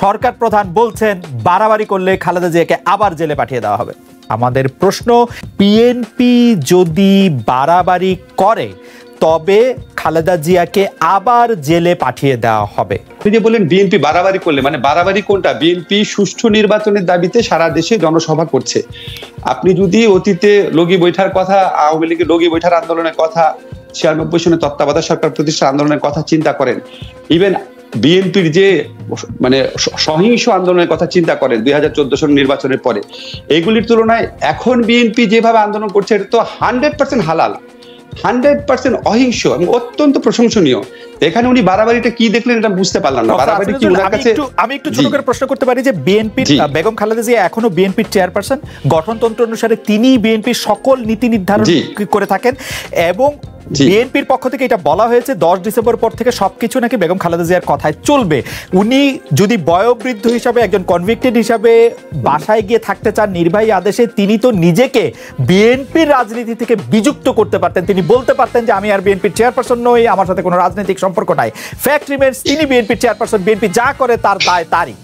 সরকার প্রধান বলছেন বাড়াবাড়ি করলে খালেদা জিয়াকে আবার জেলে পাঠিয়ে দেওয়া হবে। আমাদের প্রশ্ন, বিএনপি যদি বাড়াবাড়ি করে তবে খালেদা জিয়াকে আবার জেলে পাঠিয়ে দেওয়া হবে। আপনি যে বলেন বিএনপি বাড়াবাড়ি করলে, মানে বাড়াবাড়ি কোনটা? বিএনপি সুষ্ঠু নির্বাচনের দাবিতে সারা দেশে জনসভা করছে। আপনি যদি অতীতে লগি বৈঠার কথা, আওয়ামী লীগের লগি বৈঠার আন্দোলনের কথা, 96 সনে তত্ত্বাবধায়ক সরকার প্রতিষ্ঠা আন্দোলনের কথা চিন্তা করেন, ইভেন বিএনপির যে মানে সহিংস আন্দোলনের কথা চিন্তা করেন 2014 সন নির্বাচনের পরে, এগুলির তুলনায় এখন বিএনপি যেভাবে আন্দোলন করছে এটা তো 100% হালাল, 100% অহিংস এবং অত্যন্ত প্রশংসনীয়। এখানে উনি বাড়াবাড়িটা কি দেখলেন এটা বুঝতে পারলাম না। বাড়াবাড়ি কি ওনার কাছে? আমি একটু ছোট করে প্রশ্ন করতে পারি যে বিএনপির বেগম খালেদা জিয়া এখনো বিএনপির চেয়ারপারসন, গঠনতন্ত্র অনুসারে তিনি বিএনপির সকল নীতি নির্ধারণ করে থাকেন এবং বিএনপির পক্ষ থেকে এটা বলা হয়েছে 10 ডিসেম্বর পর থেকে সবকিছু নাকি বেগম খালেদা জিয়ার কথায় চলবে। উনি যদি বয়োবৃদ্ধ হিসাবে, একজন কনভিক্টেড হিসাবে বাসায় গিয়ে থাকতে চান নির্বাহী আদেশে, তিনি তো নিজেকে বিএনপির রাজনীতি থেকে বিযুক্ত করতে পারতেন। তিনি বলতে পারতেন যে আমি আর বিএনপির চেয়ারপারসন নই, আমার সাথে কোনো রাজনৈতিক সম্পর্ক নাই। ফ্যাক্ট রিমেন্স, তিনি বিএনপির চেয়ারপারসন, বিএনপি যা করে তার দায় তারই।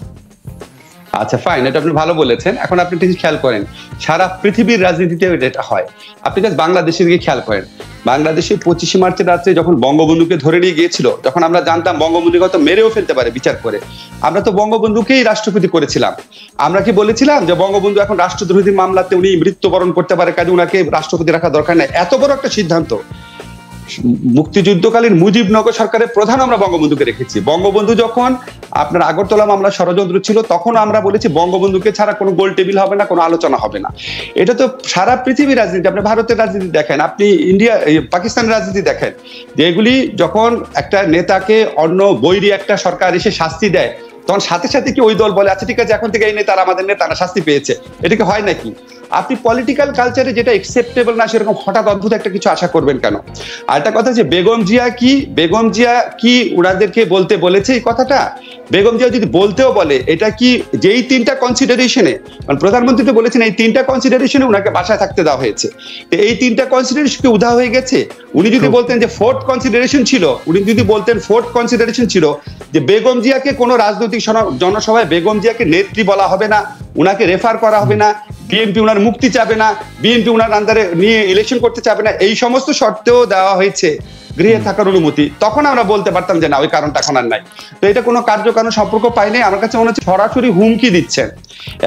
আচ্ছা ফাইন, এটা আপনি ভালো বলেছেন। এখন আপনি ঠিক খেয়াল করেন সারা পৃথিবীর রাজনীতিতে এটা হয়। আপনি জাস্ট বাংলাদেশের দিকে খেয়াল করেন। বাংলাদেশে 25 মার্চের রাত্রে যখন বঙ্গবন্ধুকে ধরে নিয়ে গিয়েছিল, যখন আমরা জানতাম বঙ্গবন্ধুকে হয়তো মেরেও ফেলতে পারে বিচার করে, আমরা তো বঙ্গবন্ধুকেই রাষ্ট্রপতি করেছিলাম। আমরা কি বলেছিলাম যে বঙ্গবন্ধু এখন রাষ্ট্রদ্রোহী মামলাতে উনি মৃত্যুবরণ করতে পারে, কাজে উনাকে রাষ্ট্রপতি রাখা দরকার নেই? এত বড় একটা সিদ্ধান্ত। মুক্তিযুদ্ধকালীন মুজিবনগর সরকারের প্রধান আমরা বঙ্গবন্ধুকে রেখেছি। বঙ্গবন্ধু যখন আপনার আগরতলা মামলা ষড়যন্ত্র ছিল, তখন আমরা বলেছি বঙ্গবন্ধুকে ছাড়া কোনো গোল টেবিল হবে না, কোনো আলোচনা হবে না। এটা তো সারা পৃথিবীর রাজনীতি। আপনি ভারতের রাজনীতি দেখেন, আপনি পাকিস্তানের রাজনীতি দেখেন, যে এগুলি যখন একটা নেতাকে অন্য বৈরী একটা সরকার এসে শাস্তি দেয়, তখন সাথে সাথে কি ওই দল বলে আচ্ছা ঠিক আছে এখন থেকে এই নেতারা আমাদের নেতারা শাস্তি পেয়েছে? এটা কি হয় নাকি? আপনি পলিটিক্যাল কালচারে যেটা একসেপ্টেবল না সেরকম হঠাৎ অদ্ভুত একটা কিছু আশা করবেন কেন? আর একটা কথা যে বেগম জিয়া কি ওনাদেরকে বলতে বলেছে এই কথাটা? বেগম জিয়া যদি বলতেও বলে, এটা কি যেই 3টা কনসিডারেশনে, মানে প্রধানমন্ত্রী তো বলেছেন এই 3টা কনসিডারেশনে ওনাকে বাসায় থাকতে দেওয়া হয়েছে, এই 3টা কনসিডারেশন কি উধাও হয়ে গেছে? উনি যদি বলতেন যে ফোর্থ কনসিডারেশন ছিল, যে বেগম জিয়াকে কোনো রাজনৈতিক জনসভায় বেগম জিয়াকে নেত্রী বলা হবে না, উনাকে রেফার করা হবে না, বিএনপি উনার মুক্তি চাবে না, বিএনপি উনার আন্ডারে নিয়ে ইলেকশন করতে চাবে না, এই সমস্ত শর্তেও দেওয়া হয়েছে গৃহে থাকার অনুমতি, তখন আমরা বলতে পারতাম যে না ওই কারণটা এখন আর নাই। তো এটা কোনো কার্যকারণ সম্পর্ক পাইনি। আমার কাছে মনে হচ্ছে সরাসরি হুমকি দিচ্ছেন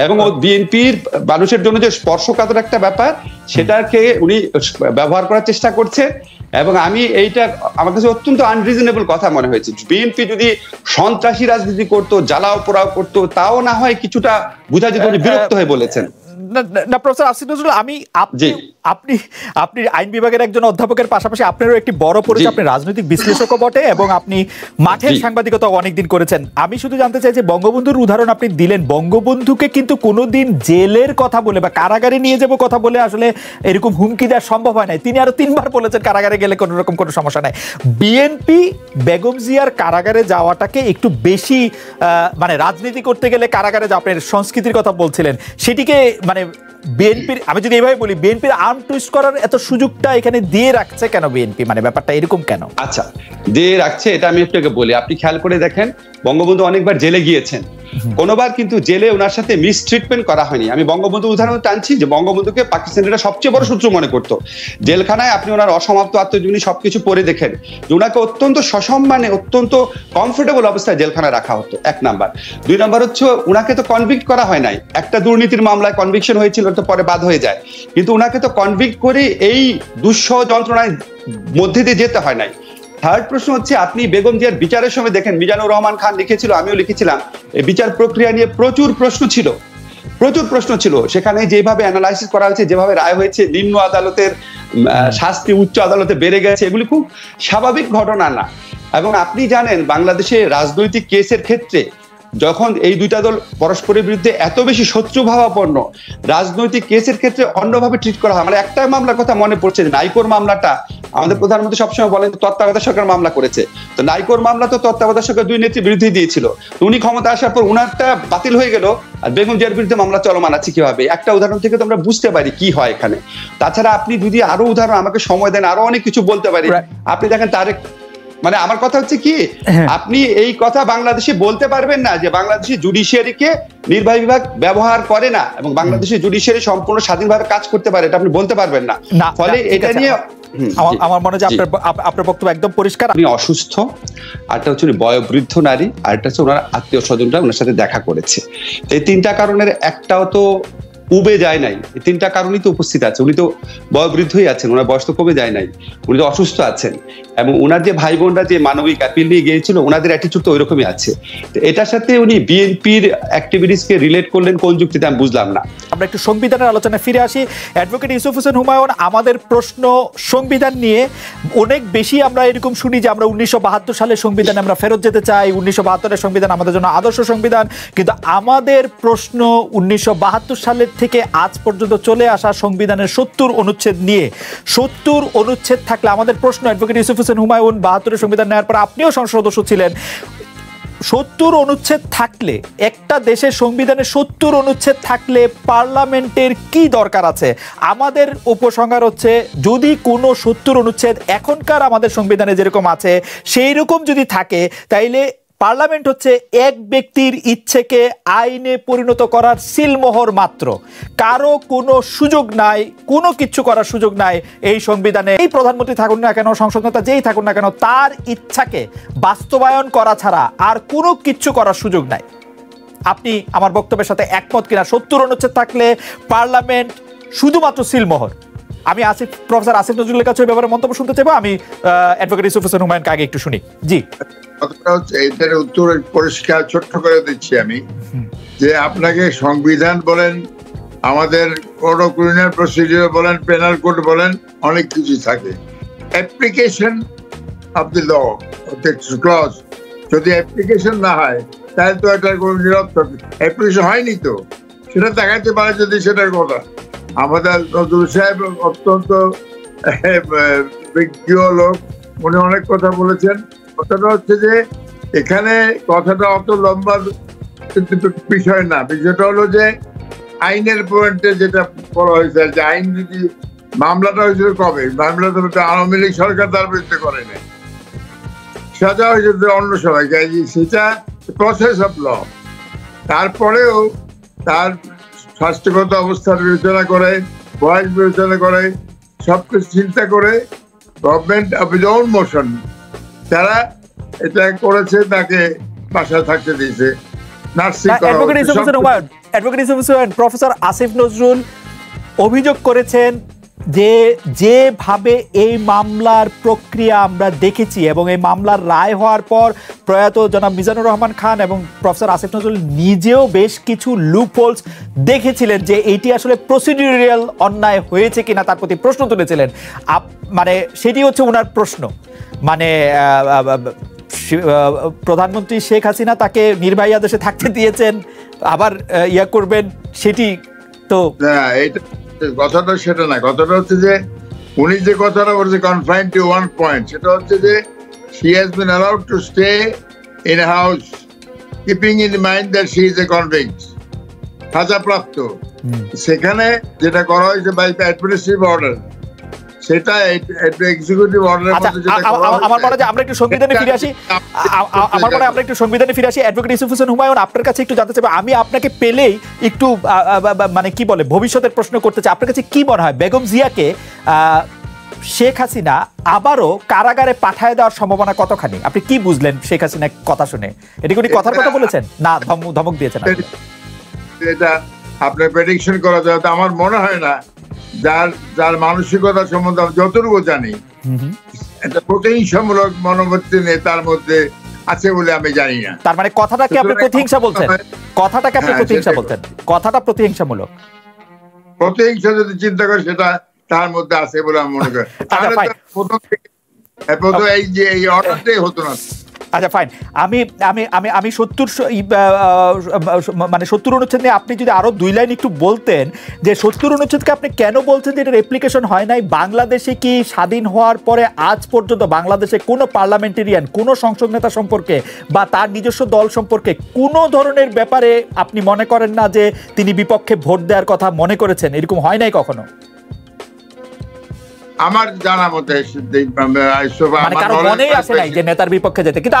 এবং বিএনপির মানুষের জন্য যে স্পর্শকাতর একটা ব্যাপার, সেটাকে উনি ব্যবহার করার চেষ্টা করছেন। এবং আমি এইটা আমার কাছে অত্যন্ত আনরিজনেবল কথা মনে হয়েছে। বিএনপি যদি সন্ত্রাসী রাজনীতি করতো, জ্বালাও পোড়াও করতো, তাও না হয় কিছুটা বোঝা যেত উনি বিরক্ত হয়ে বলেছেন। না প্রফেসর আসিফ নজরুল, আপনি আইন বিভাগের একজন অধ্যাপকের পাশাপাশি আপনারও একটি বড় পরিচয়, আপনি রাজনৈতিক বিশ্লেষকও বটে এবং আপনি মাঠের সাংবাদিকতা অনেকদিন করেছেন। আমি শুধু জানতে চাই যে বঙ্গবন্ধুর উদাহরণ আপনি দিলেন, বঙ্গবন্ধুকে কিন্তু কোনোদিন জেলের কথা বলে বা কারাগারে নিয়ে যাবো কথা বলে আসলে এরকম হুমকি দেওয়া সম্ভব হয় নাই। তিনি আরো 3বার বলেছেন কারাগারে গেলে কোনো রকম কোনো সমস্যা নাই। বিএনপি বেগম জিয়ার কারাগারে যাওয়াটাকে একটু বেশি মানে রাজনীতি করতে গেলে কারাগারে যা আপনার সংস্কৃতির কথা বলছিলেন, সেটিকে মানে বিএনপির, আমি যদি এইভাবে বলি, বিএনপির আর্ম টুইস্ট করার এত সুযোগটা এখানে দিয়ে রাখছে কেন বিএনপি? মানে ব্যাপারটা এরকম কেন? আচ্ছা, দিয়ে রাখছে এটা আমি একটু বলি। আপনি খেয়াল করে দেখেন, বঙ্গবন্ধু অনেকবার জেলে গিয়েছেন, কোনোবার কিন্তু জেলে ওনার সাথে মিসট্রিটমেন্ট করা হয়নি। আমি বঙ্গবন্ধু উদাহরণ টানছি যে বঙ্গবন্ধুকে পাকিস্তানিরা সবচেয়ে বড় শত্রু মনে করতো। জেলখানায় আপনি ওনার অসমাপ্ত আত্মজীবনী সবকিছু পড়ে দেখেন যে ওনাকে অত্যন্ত সসম্মানে, অত্যন্ত কমফোর্টেবল অবস্থায় জেলখানায় রাখা হতো, 1 নাম্বার। 2 নাম্বার হচ্ছে ওনাকে তো কনভিক্ট করা হয় নাই। একটা দুর্নীতির মামলায় কনভিকশন হয়েছিল, তো পরে বাদ হয়ে যায়, কিন্তু ওনাকে তো কনভিক্ট করে এই দুঃসহ যন্ত্রণায় মধ্যে দিয়ে যেতে হয় নাই। থার্ড প্রশ্ন হচ্ছে, আপনি বেগম জিয়ার বিচারের সময় দেখেন, মিজানুর রহমান খান লিখেছিল, আমিও লিখেছিলাম, এই বিচার প্রক্রিয়া নিয়ে প্রচুর প্রশ্ন ছিল। সেখানে যেভাবে অ্যানালাইসিস করা হয়েছে, যেভাবে রায় হয়েছে, নিম্ন আদালতের শাস্তি উচ্চ আদালতে বেড়ে গেছে, এগুলি খুব স্বাভাবিক ঘটনা না। এবং আপনি জানেন বাংলাদেশে রাজনৈতিক কেসের ক্ষেত্রে যখন এই 2টা দল পরস্পরের বিরুদ্ধে এত বেশি শত্রুভাবাপন্ন, রাজনৈতিক কেসের ক্ষেত্রে অন্যভাবে ট্রিট করা হয়। মানে একটা মামলার কথা মনে পড়ছে, নাইকোর মামলাটা আমাদের প্রধানমন্ত্রী সবসময় বলেন তত্ত্বাবধায়ক সরকার মামলা করেছে, তো নাইকোর মামলা তো তত্ত্বাবধায়ক সরকার 2 নেত্রীর বিরুদ্ধে দিয়েছিল। উনি ক্ষমতা আসার পর উনারটা বাতিল হয়ে গেল, আর বেগম জিয়ার বিরুদ্ধে মামলা চলমান আছে কিভাবে? একটা উদাহরণ থেকে তো আমরা বুঝতে পারি কি হয় এখানে। তাছাড়া আপনি যদি আরো উদাহরণ আমাকে সময় দেন, আরো অনেক কিছু বলতে পারি। আপনি দেখেন মানে আমার কথা হচ্ছে কি, আপনি এই কথা বাংলাদেশে বলতে পারবেন না যে বাংলাদেশি জুডিশিয়ারিকে নির্বাহী বিভাগ ব্যবহার করে না এবং বাংলাদেশের জুডিশিয়ারি সম্পূর্ণ স্বাধীনভাবে কাজ করতে পারে, এটা আপনি বলতে পারবেন না। ফলে এটা নিয়ে আমার মনে হয় আপনার বক্তব্য একদম পরিষ্কার। উনি অসুস্থ, আরটা হচ্ছে উনি বয়োবৃদ্ধ নারী, আরটা হচ্ছে ওনার আত্মীয় স্বজনরা ওনার সাথে দেখা করেছে। এই তিনটা কারণের একটাও তো উবে যায় নাই, এই তিনটা কারণই তো উপস্থিত আছে। উনি তো বয়োবৃদ্ধই আছেন, ওনার বয়স তো কমে যায় নাই, উনি তো অসুস্থ আছেন এবং ওনার যে ভাই বোনরা যে মানবিক অ্যাপিল নিয়ে গিয়েছিল ওনাদের অ্যাটিটিউড তো ওইরকমই আছে। এটার সাথে উনি বিএনপির অ্যাক্টিভিটিসকে রিলেট করলেন কোন যুক্তিতে আমি বুঝলাম না। আমরা একটু সংবিধানের আলোচনায় ফিরে আসি। অ্যাডভোকেট ইউসুফ হোসেন হুমায়ুন, আমাদের প্রশ্ন সংবিধান নিয়ে অনেক বেশি আমরা এরকম শুনি যে আমরা 1972 সালের সংবিধানে আমরা ফেরত যেতে চাই, 1972 সংবিধান আমাদের জন্য আদর্শ সংবিধান, কিন্তু আমাদের প্রশ্ন 1972 সালের থেকে আজ পর্যন্ত চলে আসা সংবিধানের 70 অনুচ্ছেদ নিয়ে। 70 অনুচ্ছেদ থাকলে আমাদের প্রশ্ন, অ্যাডভোকেট ইউসুফ হোসেন হুমায়ুন 72 সংবিধান নেওয়ার পর আপনিও সংসদ সদস্য ছিলেন, 70 অনুচ্ছেদ থাকলে একটা দেশের সংবিধানে 70 অনুচ্ছেদ থাকলে পার্লামেন্টের কি দরকার আছে? আমাদের উপসংহার হচ্ছে যদি কোনো 70 অনুচ্ছেদ এখনকার আমাদের সংবিধানে যেরকম আছে সেই রকম যদি থাকে তাইলে পার্লামেন্ট হচ্ছে এক ব্যক্তির ইচ্ছেকে আইনে পরিণত করার সিলমোহর মাত্র, কারো কোনো সুযোগ নাই, কোনো কিছু করার সুযোগ নাই এই সংবিধানে। এই প্রধানমন্ত্রী থাকুন না কেন, সংসদ নেতা যেই থাকুন না কেন, তার ইচ্ছাকে বাস্তবায়ন করা ছাড়া আর কোনো কিছু করার সুযোগ নাই। আপনি আমার বক্তব্যের সাথে একমত কিনা? 70 অনুচ্ছেদ থাকলে পার্লামেন্ট শুধুমাত্র সিলমোহর। আমি প্রফেসর আসিফ নজরুলের কাছে ব্যাপারে মন্তব্য শুনতে চাইবো। আমি অ্যাডভোকেট ইউসুফ হোসেন হুমায়ুনকে আগে একটু শুনি। জি, এটার উত্তর পরিষ্কার ছোট্ট করে দিচ্ছি আমি, যে আপনাকে সংবিধান বলেন, আমাদের কোড অফ ক্রিমিনাল প্রসিডিউর বলেন, পেনাল কোড বলেন, অনেক কিছু থাকে। Application of the law clause যদি অ্যাপ্লিকেশন না হয় তাহলে তো এটার কোনো নিরর্থক। অ্যাপ্লিকেশন হয়নি তো সেটা দেখাতে পারে যদি সেটার কথা। আমাদের নজরুল সাহেব অত্যন্ত বিজ্ঞ লোক, উনি অনেক কথা বলেছেন। কথাটা হচ্ছে যে এখানে কথাটা অত লম্বা বিষয় না, বিষয়টা হলো যে আইনের পয়েন্টে যেটা বলা হয়েছে যে আইন যদি মামলাটা হয়েছিল কবে, মামলাটা আওয়ামী লীগ সরকার তার বিরুদ্ধে করে নাই, সাজা হয়েছে অন্য সবাই, সেটা প্রসেস অফ ল। তারপরেও তার স্বাস্থ্যগত অবস্থার বিবেচনা করে, বয়স বিবেচনা করে, সবকিছু চিন্তা করে government of its own motion তারা এটা করেছে, তাকে বাসায় থাকতে দিয়েছে। প্রফেসর আসিফ নজরুল অভিযোগ করেছেন যে যেভাবে এই মামলার প্রক্রিয়া আমরা দেখেছি এবং এই মামলার রায় হওয়ার পর প্রয়াত জনাব মিজানুর রহমান খান এবং প্রফেসর আসিফ নজরুল নিজেও বেশ কিছু লুপহোলস দেখেছিলেন, যে এইটি আসলে প্রসিডিউরাল অন্যায় হয়েছে কিনা তার প্রতি প্রশ্ন তুলেছিলেন। মানে সেটি হচ্ছে ওনার প্রশ্ন, মানে প্রধানমন্ত্রী শেখ হাসিনা তাকে নির্বাহী আদেশে থাকতে দিয়েছেন, আবার ইয়া করবেন, সেটি তো কথাটা সেটা না। কথাটা হচ্ছে যে উনি যে কথাটা বলছে কনফাইন্ড টু ওয়ান পয়েন্ট, সেটা হচ্ছে যে she has been allowed to stay in a house keeping in mind that she is a convict, সাজাপ্রাপ্ত। সেখানে যেটা করা হয়েছে বাই অ্যাডমিনিস্ট্রেটিভ অর্ডার, সেটা এক্সিকিউটিভ অর্ডারের মধ্যে যেটা করা হয়েছে। আমার মনে হয় আমরা একটু সংবিধানে ফিরে আসি। আমার মনে হয় আমরা একটু সংবিধানে ফিরে আসি। অ্যাডভোকেট ইউসুফ হোসেন হুমায়ুন, আপনার কাছে একটু জানতে চাইবো, আমি আপনাকে পেলেই একটু মানে কি বলে ভবিষ্যতের প্রশ্ন করতে চাই। আপনার কাছে কি মনে হয় বেগম জিয়াকে শেখ হাসিনা আবারও কারাগারে পাঠায় দেওয়ার সম্ভাবনা কতখানি? আপনি কি বুঝলেন শেখ হাসিনা কথা শুনে? এটা কি কথার কথা বলেছেন না ধমক দিয়েছেন? এটা আপনার প্রেডিকশন করা যায়, আমার মনে হয় না। যার মানসিকতা সম্বন্ধে আমি যতটুকু জানি, একটা প্রতিহিংসামূলক মনোবৃত্তি নেই তার মধ্যে আছে বলে আমি জানি না। তার মানে কথাটাকে আপনি প্রতিহিংসা বলছেন? কথাটাকে আপনি প্রতিহিংসা বলছেন? কথাটা প্রতিহিংসামূলক? প্রতিহিংসা যদি চিন্তা করে সেটা তার মধ্যে আছে বলে আমি মনে করি। প্রথম এই অর্ডারটাই হতো না। আচ্ছা ফাইন, আমি 70 অনুচ্ছেদ নিয়ে আপনি যদি আরো 2 লাইন একটু বলতেন, যে 70 অনুচ্ছেদকে আপনি কেন বলছেন যে এটার অ্যাপ্লিকেশন হয় নাই? বাংলাদেশে কি স্বাধীন হওয়ার পরে আজ পর্যন্ত বাংলাদেশে কোনো পার্লামেন্টেরিয়ান, কোনো সংসদ নেতা সম্পর্কে বা তার নিজস্ব দল সম্পর্কে কোনো ধরনের ব্যাপারে আপনি মনে করেন না যে তিনি বিপক্ষে ভোট দেওয়ার কথা মনে করেছেন? এরকম হয় নাই কখনো? আমার জানা মতে মানে কারো মনেই আসে নাই যে নেতার বিপক্ষে যেতে, কিন্তু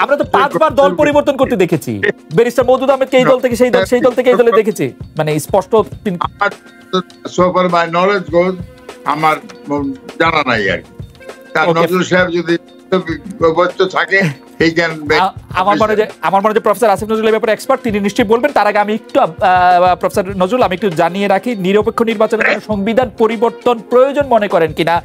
আমরা তো 5 বার দল পরিবর্তন করতে দেখেছি। ব্যারিস্টার মওদুদ আহমেদকে এই দল থেকে সেই দল, সেই দল থেকে এই দলে দেখেছি, মানে স্পষ্ট। সো ফার মাই নলেজ গোজ, আমার জানা নাই আর কি। নজরুল সাহেব যদি থাকে আমার মনে হয় প্রফেসর আসিফ নজরুল এই ব্যাপারে এক্সপার্ট, তিনি নিশ্চয়ই বলবেন। তার আগে আমি একটু প্রফেসর নজরুল আমি একটু জানিয়ে রাখি, নিরপেক্ষ নির্বাচনের জন্য সংবিধান পরিবর্তন প্রয়োজন মনে করেন কিনা।